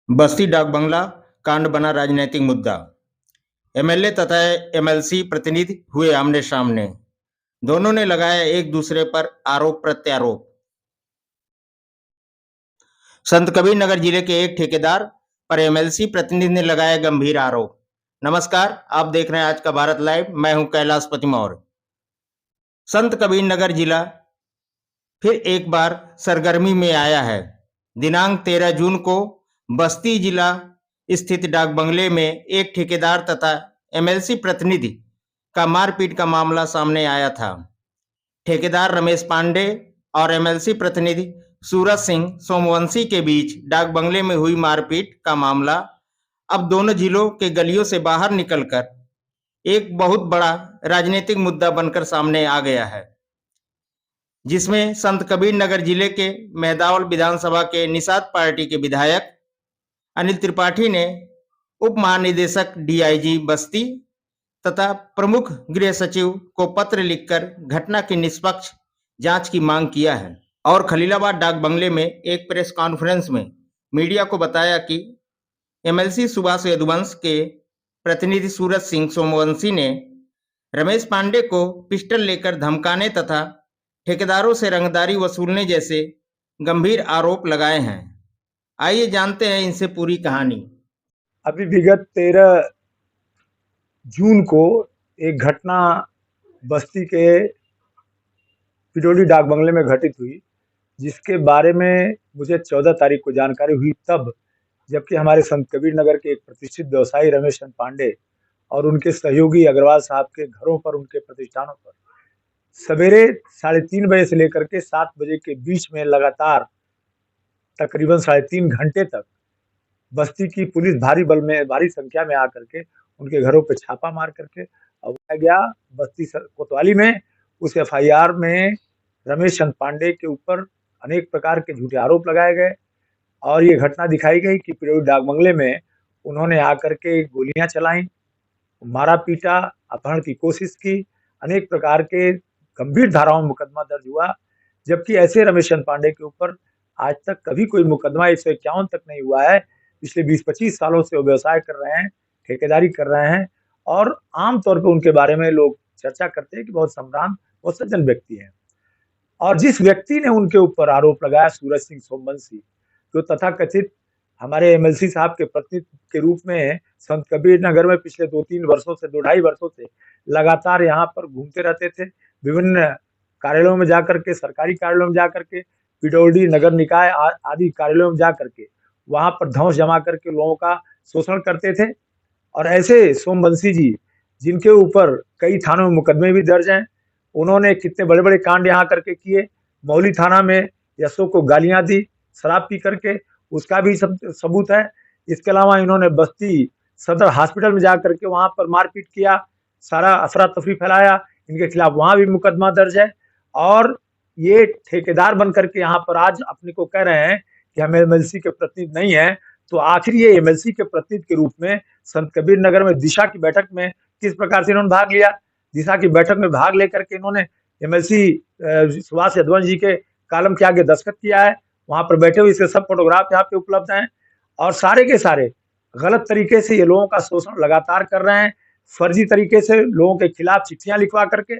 बस्ती डाक बंगला कांड बना राजनीतिक मुद्दा। एमएलए तथा एमएलसी प्रतिनिधि हुए आमने सामने। दोनों ने लगाया एक दूसरे पर आरोप प्रत्यारोप। संत कबीर नगर जिले के एक ठेकेदार पर एमएलसी प्रतिनिधि ने लगाया गंभीर आरोप। नमस्कार, आप देख रहे हैं आज का भारत लाइव। मैं हूं कैलाश पति मौर्य। संत कबीर नगर जिला फिर एक बार सरगर्मी में आया है। दिनांक 13 जून को बस्ती जिला स्थित डाक बंगले में एक ठेकेदार तथा एमएलसी प्रतिनिधि का मारपीट का मामला सामने आया था। ठेकेदार रमेश पांडे और एमएलसी प्रतिनिधि सूरज सिंह सोमवंशी के बीच डाक बंगले में हुई मारपीट का मामला अब दोनों जिलों के गलियों से बाहर निकलकर एक बहुत बड़ा राजनीतिक मुद्दा बनकर सामने आ गया है, जिसमें संत कबीर नगर जिले के मेहदावल विधानसभा के निषाद पार्टी के विधायक अनिल त्रिपाठी ने उप महानिदेशक डीआईजी बस्ती तथा प्रमुख गृह सचिव को पत्र लिखकर घटना की निष्पक्ष जांच की मांग किया है और खलीलाबाद डाक बंगले में एक प्रेस कॉन्फ्रेंस में मीडिया को बताया कि एमएलसी सुभाष यदुवंश के प्रतिनिधि सूरज सिंह सोमवंशी ने रमेश पांडे को पिस्टल लेकर धमकाने तथा ठेकेदारों से रंगदारी वसूलने जैसे गंभीर आरोप लगाए हैं। आइए जानते हैं इनसे पूरी कहानी। अभी विगत 13 जून को एक घटना बस्ती के पिडोली डाक बंगले में घटित हुई, जिसके बारे में मुझे 14 तारीख को जानकारी हुई, तब जबकि हमारे संत कबीर नगर के एक प्रतिष्ठित व्यवसायी रमेश चंद पांडे और उनके सहयोगी अग्रवाल साहब के घरों पर, उनके प्रतिष्ठानों पर सवेरे 3:30 बजे से लेकर के 7 बजे के बीच में लगातार तकरीबन 3.5 घंटे तक बस्ती की पुलिस भारी संख्या में आकर के उनके घरों पे छापा मार करके और गया बस्ती कोतवाली में। उस एफआईआर में रमेश चंद पांडे के ऊपर अनेक प्रकार के झूठे आरोप लगाए गए और ये घटना दिखाई गई कि पिडोली डाक बंगले में उन्होंने आकर के गोलियां चलाई, मारा पीटा, अपहरण की कोशिश की, अनेक प्रकार के गंभीर धाराओं में मुकदमा दर्ज हुआ। जबकि ऐसे रमेश चंद पांडे के ऊपर आज तक कभी कोई मुकदमा 151 तक नहीं हुआ है। पिछले 20-25 सालों से वो व्यवसाय कर रहे हैं, ठेकेदारी कर रहे हैं और आमतौर पर उनके बारे में लोग चर्चा करते हैं कि बहुत सम्रान, बहुत सज्जन व्यक्ति हैं। और जिस व्यक्ति ने उनके ऊपर आरोप लगाया, सूरज सिंह सोमवंशी, जो तथाकथित हमारे एमएलसी साहब के प्रतिनिधि के रूप में संत कबीर नगर में पिछले 2-3 वर्षों से, 2-2.5 वर्षों से लगातार यहाँ पर घूमते रहते थे, विभिन्न कार्यालयों में जाकर के, सरकारी कार्यालयों में जाकर के, पिडौली नगर निकाय आदि कार्यालयों में जाकर के वहां पर धौंस जमा करके लोगों का शोषण करते थे। और ऐसे सोमवंशी जी, जिनके ऊपर कई थानों में मुकदमे भी दर्ज हैं, उन्होंने कितने बड़े बड़े कांड यहाँ करके किए। मौली थाना में यशो को गालियां दी शराब पी करके, उसका भी सबूत है। इसके अलावा इन्होंने बस्ती सदर हॉस्पिटल में जाकर के वहां पर मारपीट किया, सारा अफरा तफरी फैलाया, इनके खिलाफ वहां भी मुकदमा दर्ज है। और ये ठेकेदार बन करके यहाँ पर आज अपने को कह रहे हैं कि हम एमएलसी के प्रतिनिधि नहीं है। तो आखिर ये एमएलसी के प्रतिनिधि के रूप में संत कबीर नगर में दिशा की बैठक में किस प्रकार से इन्होंने भाग लिया? दिशा की बैठक में भाग लेकर के इन्होंने एमएलसी सुभाष यदुवंश जी के कॉलम के आगे दस्तखत किया है। वहां पर बैठे हुए इसके सब फोटोग्राफ यहाँ पे उपलब्ध हैं और सारे के सारे गलत तरीके से ये लोगों का शोषण लगातार कर रहे हैं। फर्जी तरीके से लोगों के खिलाफ चिट्ठियां लिखवा करके,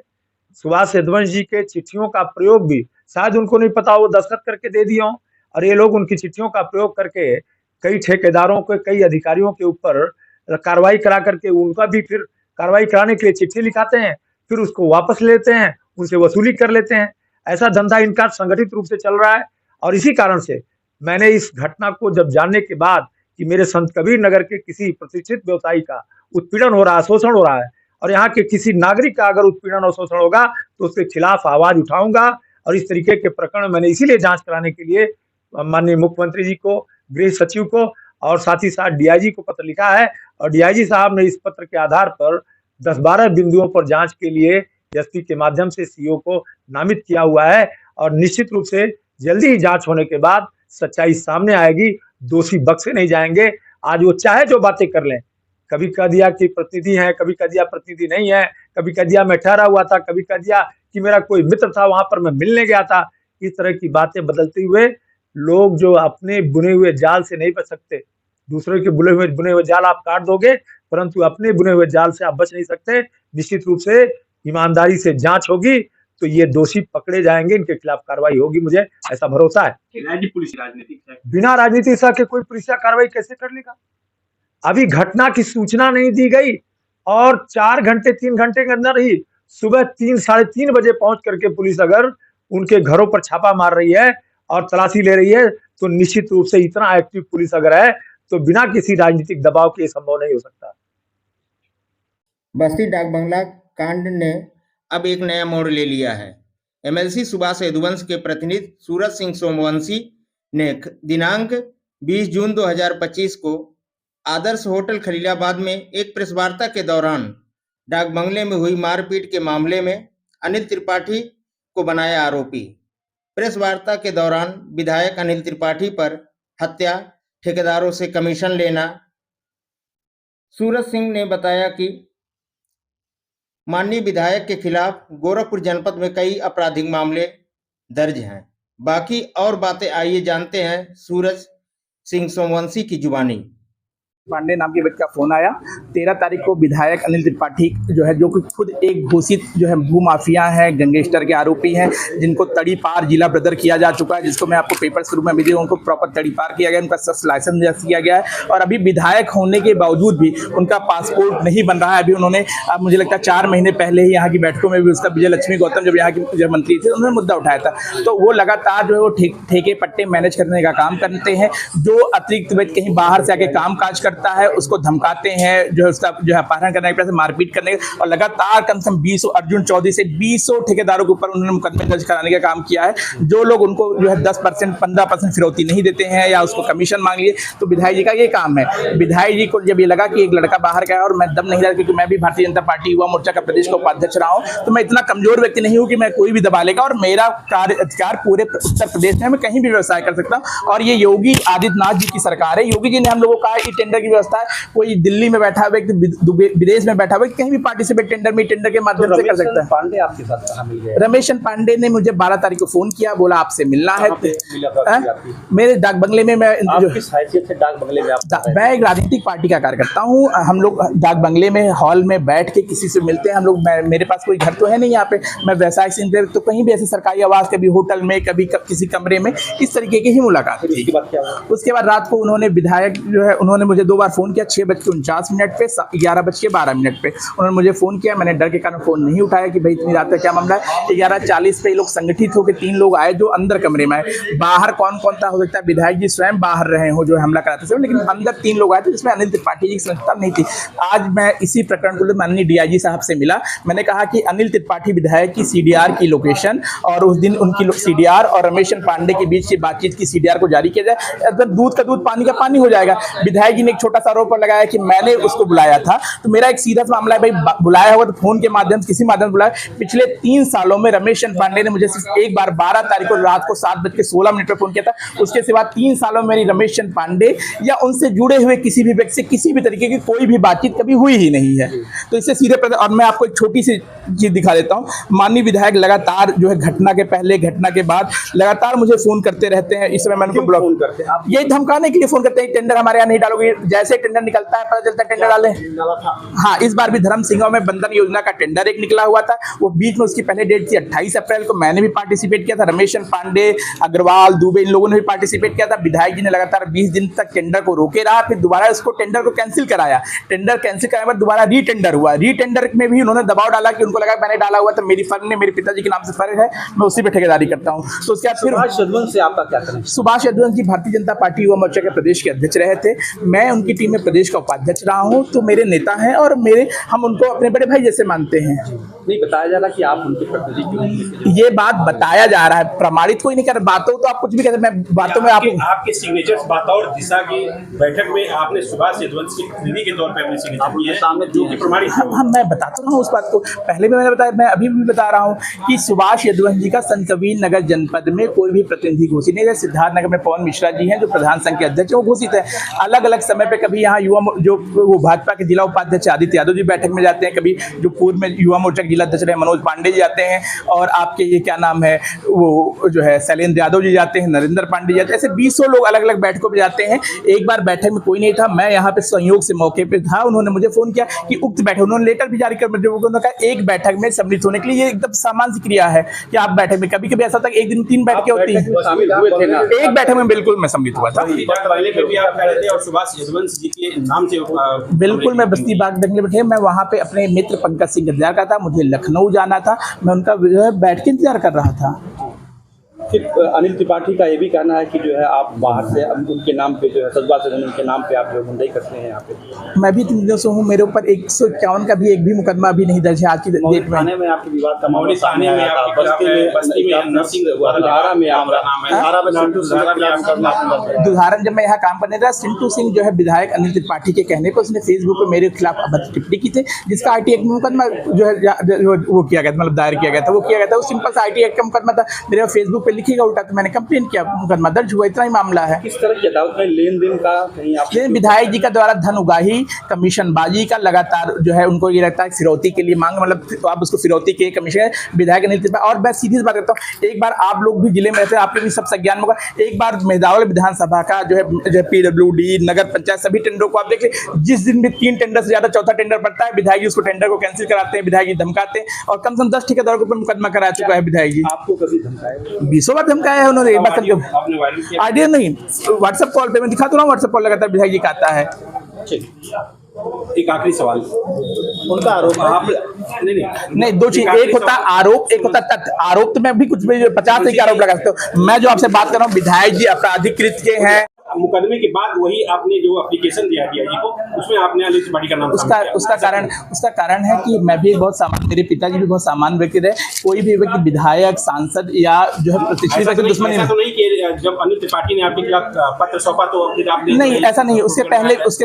सुभाष यदुवंश जी के चिट्ठियों का प्रयोग भी शायद उनको नहीं पता, वो दस्तखत करके दे दिए हों और ये लोग उनकी चिट्ठियों का प्रयोग करके कई ठेकेदारों के, कई अधिकारियों के ऊपर कार्रवाई करा करके उनका भी फिर कार्रवाई कराने के लिए चिट्ठी लिखाते हैं, फिर उसको वापस लेते हैं, उनसे वसूली कर लेते हैं। ऐसा धंधा इनका संगठित रूप से चल रहा है। और इसी कारण से मैंने इस घटना को जब जानने के बाद कि मेरे संत कबीर नगर के किसी प्रतिष्ठित व्यवसायी का उत्पीड़न हो रहा है, शोषण हो रहा है और यहाँ के किसी नागरिक का अगर उत्पीड़न और शोषण होगा तो उसके खिलाफ आवाज उठाऊंगा। और इस तरीके के प्रकरण मैंने इसीलिए जांच कराने के लिए माननीय मुख्यमंत्री जी को, गृह सचिव को और साथ ही साथ डीआईजी को पत्र लिखा है। और डीआईजी साहब ने इस पत्र के आधार पर 10-12 बिंदुओं पर जांच के लिए एसपी के माध्यम से सीओ को नामित किया हुआ है और निश्चित रूप से जल्दी ही जांच होने के बाद सच्चाई सामने आएगी, दोषी बख्शे नहीं जाएंगे। आज वो चाहे जो बातें कर लें, कभी कह दिया कि प्रतिनिधि है, कभी कह दिया प्रतिनिधि नहीं है, कभी कह दिया मैं ठहरा हुआ था, कभी कह दिया कि मेरा कोई मित्र था वहां पर मैं मिलने गया था। इस तरह की बातें बदलते हुए लोग जो अपने बुने हुए जाल से नहीं बच सकते, दूसरे के बुने हुए जाल आप काट दोगे, परंतु अपने बुने हुए जाल से आप बच नहीं सकते। निश्चित रूप से ईमानदारी से जांच होगी तो ये दोषी पकड़े जाएंगे, इनके खिलाफ कार्रवाई होगी, मुझे ऐसा भरोसा है। पुलिस राजनीतिक है, बिना राजनीति से कोई पुलिस कार्रवाई कैसे कर लेगा? अभी घटना की सूचना नहीं दी गई और 4 घंटे 3 घंटे के अंदर ही सुबह 3 साढ़े 3 बजे पहुंच करके पुलिस अगर उनके घरों पर छापा मार रही है और तलाशी ले रही है, तो निश्चित रूप से इतना एक्टिव पुलिस अगर है तो बिना किसी राजनीतिक दबाव के संभव नहीं हो सकता। बस्ती डाक बंगला कांड ने अब एक नया मोड़ ले लिया है। एमएलसी सुभाष यदुवंश के प्रतिनिधि सूरज सिंह सोमवंशी ने दिनांक 20 जून 2025 को आदर्श होटल खलीलाबाद में एक प्रेस वार्ता के दौरान डाक बंगले में हुई मारपीट के मामले में अनिल त्रिपाठी को बनाया आरोपी। प्रेस वार्ता के दौरान विधायक अनिल त्रिपाठी पर हत्या, ठेकेदारों से कमीशन लेना, सूरज सिंह ने बताया कि माननीय विधायक के खिलाफ गोरखपुर जनपद में कई आपराधिक मामले दर्ज हैं। बाकी और बातें आइए जानते हैं सूरज सिंह सोमवंशी की जुबानी। पांडे नाम के व्यक्ति का फोन आया 13 तारीख को। विधायक अनिल त्रिपाठी जो है, जो कि खुद एक घोषित जो है भू माफिया है, गैंगस्टर के आरोपी हैं, जिनको तड़ी पार जिला ब्रदर किया जा चुका है, जिसको मैं आपको पेपर्स के रूप में भी दिया, उनको प्रॉपर तड़ी पार किया गया, उनका सख्त लाइसेंस जब्त किया गया है और अभी विधायक होने के बावजूद भी उनका पासपोर्ट नहीं बन रहा है। अभी उन्होंने, अब मुझे लगता है 4 महीने पहले ही यहाँ की बैठकों में भी उसका विजय लक्ष्मी गौतम जब यहाँ की जब मंत्री थे, उन्होंने मुद्दा उठाया था। तो वो लगातार जो है वो ठेके पट्टे मैनेज करने का काम करते हैं। जो अतिरिक्त व्यक्ति कहीं बाहर से आके काम काज करता है उसको धमकाते हैं, जो है उसका जो है अपहरण करने के, मारपीट करने के, और लगातार कम से कम 20 अर्जुन चौधरी से 20 ठेकेदारों के ऊपर उन्होंने मुकदमे दर्ज कराने का काम किया है। जो लोग उनको जो है 10% 15% फिरौती नहीं देते हैं या उसको कमीशन मांग लिए, तो विधायक जी का ये काम है। विधायक जी को जब ये लगा कि एक लड़का बाहर गया और मैं दम नहीं रहा, क्योंकि मैं भी भारतीय जनता पार्टी युवा मोर्चा का प्रदेश का उपाध्यक्ष रहा हूँ, तो मैं इतना कमजोर व्यक्ति नहीं हूँ कि मैं कोई भी दबा लेगा, और मेरा कार्य अधिकार पूरे उत्तर प्रदेश में मैं कहीं भी व्यवसाय कर सकता हूँ। और ये योगी आदित्यनाथ जी की सरकार है। योगी जी ने हम लोगों को कहा ये टेंडर की व्यवस्था है, कोई दिल्ली में बैठा हुआ विदेश में बैठा हुआ कहीं भी पार्टिसिपेट टेंडर के माध्यम से कर सकता है। पांडे आपके साथ कहाँ मिल गए? रमेश पांडे ने मुझे 12 तारीख को फोन किया, बोला आपसे मिलना है। मेरे डाक बंगले में, मैं किस हैसियत से डाक बंगले में? मैं एक राजनीतिक पार्टी का कार्यकर्ता हूँ। हम लोग डाक बंगले में हॉल में बैठ के किसी से मिलते हैं हम लोग। मेरे पास कोई घर तो है नहीं यहाँ पे, मैं व्यवसाय से, तो कहीं भी ऐसे सरकारी आवास, कभी होटल में, कभी किसी कमरे में, इस तरीके की ही मुलाकात थी। उसके बाद रात को उन्होंने, विधायक जो है, उन्होंने मुझे 2 बार फोन किया, 6:49 पे, 11:12 पे उन्होंने मुझे फोन किया। मैंने डर के कारण फोन नहीं उठाया कि भाई इतनी रात का क्या मामला है। 11:40 पे ये लोग संगठित होकर 3 लोग आए जो अंदर कमरे में आए। बाहर कौन कौन था, हो सकता है विधायक जी स्वयं बाहर रहे हो जो हमला कराते थे, लेकिन अंदर 3 लोग आए थे, जिसमें अनिल त्रिपाठी जी की संस्था नहीं थी। आज मैं इसी प्रकरण को माननीय डीआईजी साहब से मिला। मैंने कहा कि अनिल त्रिपाठी विधायक की सीडीआर की लोकेशन और उस दिन उनकी सीडीआर और रमेश पांडे के बीच की बातचीत की सीडीआर को जारी किया जाए। अगर दूध का दूध पानी का पानी हो जाएगा। विधायक जी ने एक छोटा सा आरोप लगाया कि मैंने उसको बुलाया था, तो मेरा एक सीधा मामला है, भाई बुलाया होगा तो फोन के माध्यम से, किसी माध्यम से बुलाया। पिछले 3 सालों में रमेश पांडे ने मुझे सिर्फ एक बार 12 तारीख को रात को 7:16 पे फोन किया था। उसके सिवा 3 सालों में मेरी रमेश पांडे या उनसे जुड़े हुए किसी भी व्यक्ति से किसी भी तरीके की कोई भी बातचीत कभी हुई ही नहीं है। तो इससे सीधे, और मैं आपको एक छोटी सी चीज दिखा देता हूँ। माननीय विधायक लगातार जो है घटना के पहले, घटना के बाद लगातार मुझे फोन करते रहते हैं। इस समय मैंने उनको ब्लॉक करते हैं, ये धमकाने के लिए फोन करते हैं, टेंडर हमारे यहाँ नहीं डालोगे। जैसे टेंडर निकलता है, पता चलता है टेंडर डाले। हाँ, इस बार भी धर्म सिंह में बंधन योजना का टेंडर एक निकला हुआ था, वो बीच में उसकी पहले डेट थी 28 अप्रैल को। मैंने भी पार्टिसिपेट किया था, रमेश पांडे, अग्रवाल, दुबे, इन लोगों ने भी पार्टिसिपेट किया था। विधायक जी ने लगातार 20 दिन तक टेंडर को रोके रहा, फिर दोबारा उसको टेंडर को कैंसिल कराया। टेंडर कैंसिल कराने के बाद दोबारा रीटेंडर हुआ। रीटेंडर में भी उन्होंने दबाव डाला कि उनको लगा मैंने डाला हुआ था, मेरी फर्म ने, मेरे पिताजी के नाम से फर्ज है, मैं उसी पे ठेकेदारी करता हूँ। तो उसके बाद फिर सुभाष यदुवंश से आपका क्या करें? सुभाष यदुवंश जी भारतीय जनता पार्टी युवा मोर्चा के प्रदेश के अध्यक्ष रहे थे। मैं उनकी टीम में प्रदेश का उपाध्यक्ष रहा हूँ, तो मेरे नेता हैं और हम उनको अपने बड़े भाई जैसे मानते हैं। नहीं बताया जा रहा कि आप उनके प्रतिनिधि क्यों? ये बात बताया जा रहा है, प्रमाणित कोई नहीं कर। बातों तो आप कुछ भी कहते, मैं बातों में आपके सिग्नेचर्स बतौर दिशा की बैठक में आपने सुभाष यदुवंश के प्रतिनिधि के तौर पर अपने सिग्नेचर किए हैं, जो कि प्रमाणित है। हाँ, मैं बताता हूँ उस बात को। पहले भी मैंने बताया, मैं अभी भी बता रहा हूँ कि सुभाष यदुवंश जी का संत कबीर नगर जनपद में कोई भी प्रतिनिधि घोषित नहीं है। सिद्धार्थनगर में पवन मिश्रा जी हैं जो प्रधान संघ के अध्यक्ष, वो घोषित है। अलग अलग समय पे कभी यहाँ युवा जो वो भाजपा के जिला उपाध्यक्ष आदित्य यादव जी बैठक में जाते हैं, कभी जो पूर्व में युवा मोर्चा के जिला अध्यक्ष रहे मनोज पांडे जी जाते हैं, और आपके ये क्या नाम है वो जो है शैलेंद्र यादव जी जाते हैं, नरेंद्र पांडे जी जाते हैं, ऐसे 200 लोग अलग अलग बैठकों पे जाते हैं। एक बार बैठक में कोई नहीं था, मैं यहाँ पे संयोग से मौके पे था, उन्होंने मुझे फोन किया कि उक्त बैठक, उन्होंने लेटर भी जारी कर, उन्होंने कहा एक बैठक में सम्मिलित होने के लिए, ये एकदम सामान्य क्रिया है कि आप बैठक में, कभी कभी ऐसा था कि एक दिन 3 बैठकें होती हैं, शामिल हुए थे ना? एक बैठक में बिल्कुल मैं सम्मिलित हुआ था। डाक बंगले में भी आप खड़े थे और सुभाष यदुवंशी जी के नाम से बिल्कुल, मैं बस्ती बाग बंगले में थे, मैं वहाँ पे अपने मित्र पंकज सिंह गद्यार का था, मुझे लखनऊ जाना था, मैं उनका जो है बैठ के इंतजार कर रहा था। फिर अनिल त्रिपाठी का ये भी कहना है कि जो है आप बाहर से उनके नाम पे जो है सजवा से उनके नाम पे आप जो गुंडाई करते हैं यहाँ पे। मैं भी 3 दिनों से हूँ, मेरे ऊपर 151 का भी एक भी मुकदमा अभी नहीं दर्ज है आज की डेट में। थाने में आपके विवाद का मौली थाने में बस्ती में नरसिंह धारा में दुधारन जब मैं यहाँ काम करने था, सिंटू सिंह जो है विधायक अनिल त्रिपाठी के कहने पर उसने फेसबुक पे मेरे खिलाफ अभद्र टिप्पणी की थी, जिसका आईटी एक्ट में मुकदमा जो है वो किया गया था, मतलब दायर किया गया था, वो किया गया था, वो सिंपल सा आईटी एक्ट का मुकदमा था। मेरे फेसबुक पे लिखेगा उल्टा, तो मैंने कंप्लेन किया, मुकदमा दर्ज हुआ, इतना ही मामला है। किस तरह की अदालत में लेन देन का कहीं आप विधायक जी का द्वारा धन उगाही, कमीशनबाजी का लगातार जो है उनको ये लगता है फिरौती के लिए मांग, मतलब तो आप उसको फिरौती के कमीशन विधायक अनिल त्रिपाठी। और मैं सीधी सी बात करता हूँ, एक बार आप लोग भी जिले में रहते हैं, आपके भी सब संज्ञान होगा, एक बार मेदावल विधानसभा का जो है PWD नगर पंचायत सभी टेंडरों को आप देख लें, जिस दिन भी 3 टेंडर से ज्यादा चौथा टेंडर पड़ता है, विधायक जी उसको टेंडर को कैंसिल कराते हैं, विधायक जी धमकाते हैं, और कम से कम 10 ठेकेदारों के ऊपर मुकदमा करा चुका है विधायक जी। आपको कभी धमकाया? 20 बार धमकाया है उन्होंने, एक बार आपने वायरल किया? आइडिया नहीं, व्हाट्सएप कॉल पे मैं दिखा तो रहा हूँ, व्हाट्सएप कॉल लगातार विधायक जी का आता है। एक आखिरी सवाल, उनका आरोप आप नहीं, 2 चीज, एक होता आरोप, एक होता तथ्य। आरोप तो मैं भी कुछ भी 50 से आरोप लगा सकता हूँ, मैं जो आपसे बात कर रहा हूँ विधायक जी अपराधिकृत के हैं। मुकदमे के बाद वही आपने जो एप्लीकेशन दिया डीआईजी को, उसमें आपने अनिल त्रिपाठी का नाम उसका कारण है कि मैं भी बहुत सामान्य, मेरे पिताजी भी बहुत सामान्य व्यक्ति रहे, कोई भी व्यक्ति विधायक, सांसद या जो है प्रतिष्ठित व्यक्ति दुश्मन ऐसा तो नहीं कि जब अनिल त्रिपाठी ने आपके खिलाफ पत्र सौंपा तो फिर आपने नहीं, ऐसा नहीं, उसके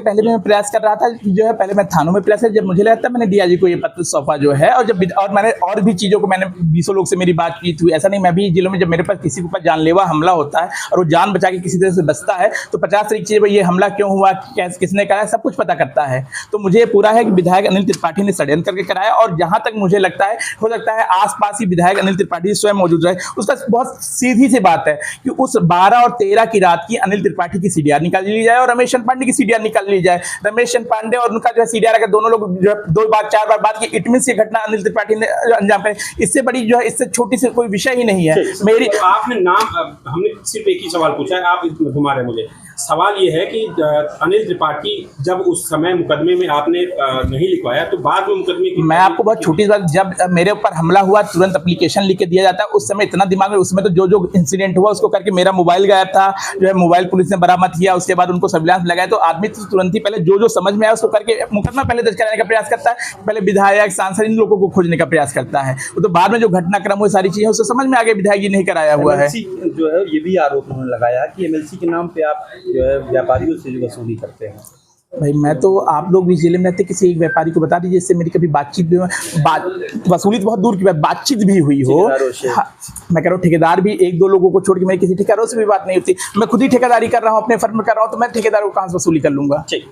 पहले मैं प्रयास कर रहा था, जो है पहले मैं थानों में प्रयास, जब मुझे लगता है मैंने डीआईजी को ये पत्र सौंपा जो है, और जब और मैंने और भी चीजों को मैंने 20 लोग से मेरी बातचीत हुई, ऐसा नहीं, मैं भी जिलों में जब मेरे पास किसी के ऊपर जानलेवा हमला होता है और वो जान बचा के किसी तरह से बचता है, तो 50 तरीके भाई ये हमला क्यों हुआ, किसने कराया, सब कुछ पता करता है। तो मुझे पूरा है कि विधायक अनिल त्रिपाठी ने षड्यंत्र करके कराया, और जहां तक मुझे लगता है हो सकता है आसपास ही विधायक अनिल त्रिपाठी स्वयं मौजूद रहे। उसका बहुत सीधी सी बात है कि उस 12 और 13 की रात की अनिल त्रिपाठी की सीडीआर निकाल ली जाए और रमेश पांडे की सीडीआर निकाल ली जाए। रमेश पांडे और उनका जो है सीडीआर अगर दोनों लोग जो है 2 बार 4 बार बात की, इट मींस ये घटना अनिल त्रिपाठी ने अंजाम करे, इससे बड़ी जो है, इससे छोटी से कोई विषय ही नहीं है। मेरी आपने नाम, हमने सिर्फ एक ही सवाल पूछा है, आप घुमा रहे मुझे। सवाल ये है कि अनिल त्रिपाठी जब उस समय मुकदमे में आपने नहीं लिखवाया, तो बाद में मुकदमे की, मैं आपको बहुत छोटी बात, जब मेरे ऊपर हमला हुआ तुरंत एप्लीकेशन लिख के दिया जाता है, उस समय इतना दिमाग में, उसमें तो जो इंसिडेंट हुआ उसको करके मेरा मोबाइल गायब था, जो है मोबाइल पुलिस ने बरामद किया, उसके बाद उनको सर्विलांस लगाया, तो आदमी तो तुरंत ही पहले जो समझ में आया उसको करके मुकदमा पहले दर्ज कराने का प्रयास करता है, पहले विधायक, सांसद, इन लोगों को खोजने का प्रयास करता है। वो तो बाद में जो घटनाक्रम हुई सारी चीजें उससे समझ में आ गया विधायक जी नहीं कराया हुआ है। जो है ये भी आरोप उन्होंने लगाया कि एमएलसी के नाम पे आप जो है व्यापारियों से जो वसूली करते हैं। भाई मैं तो, आप लोग भी जिले में रहते, किसी एक व्यापारी को बता दीजिए जिससे मेरी कभी बातचीत भी, वसूली तो बहुत दूर की बात, बातचीत भी हुई हो। हाँ, मैं कह रहा हूँ ठेकेदार भी 1-2 लोगों को छोड़ के मेरी किसी ठेकेदारों से भी बात नहीं होती। मैं खुद ही ठेकेदारी कर रहा हूँ, अपने फर्म में कर रहा हूँ, तो मैं ठेकेदारों को कहाँ से वसूली कर लूंगा। ठीक।